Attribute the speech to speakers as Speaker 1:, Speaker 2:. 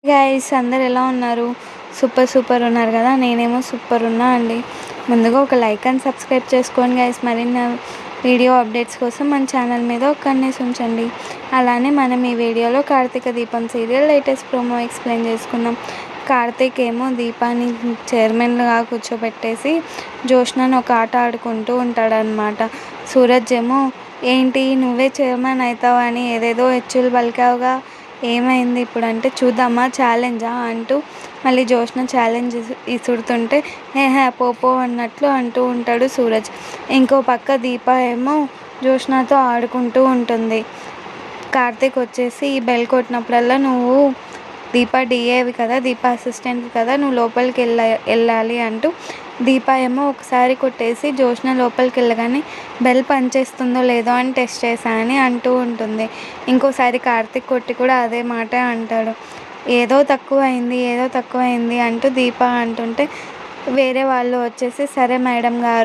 Speaker 1: Guys అందరు ఎలా ఉన్నారు? సూపర్ ఉన్నారు కదా. నేనేమో సూపర్ ఉన్నా అండి. ముందుగా ఒక లైక్ అండ్ సబ్స్క్రైబ్ చేసుకోండి గైస్. మరిన్ని వీడియో అప్డేట్స్ కోసం మన ఛానల్ మీద ఒక కన్నేసి ఉంచండి. అలానే మనం ఈ వీడియోలో కార్తీక దీపం సీరియల్ లేటెస్ట్ ప్రోమో ఎక్స్ప్లెయిన్ చేసుకుందాం. కార్తీక్ ఏమో దీపాన్ని చైర్మన్గా కూర్చోబెట్టేసి జోష్నను ఒక ఆట ఆడుకుంటూ ఉంటాడనమాట. సూరజ్ ఏమో ఏంటి నువ్వే చైర్మన్ అవుతావు అని ఏదేదో హెచ్చులు పలికావుగా, ఏమైంది ఇప్పుడు అంటే చూద్దామా ఛాలెంజా అంటూ మళ్ళీ జోష్న ఛాలెంజ్ ఇసురుతుంటే పో అన్నట్లు అంటూ ఉంటాడు సూరజ్. ఇంకో పక్క దీప ఏమో జోష్నతో ఆడుకుంటూ ఉంటుంది. కార్తీక్ వచ్చేసి ఈ బెల్ కొట్టినప్పుడల్లా నువ్వు దీప డిఏవి కదా, దీప అసిస్టెంట్ కదా, నువ్వు లోపలికి వెళ్ళాలి అంటూ దీప ఏమో ఒకసారి కొట్టేసి జోష్న లోపలికి వెళ్ళగానే బెల్ పనిచేస్తుందో లేదో అని టెస్ట్ చేశానని అంటూ ఉంటుంది. ఇంకోసారి కార్తీక్ కొట్టి కూడా అదే మాటే అంటాడు. ఏదో తక్కువైంది అంటూ దీప అంటుంటే వేరే వాళ్ళు వచ్చేసి సరే మేడం గారు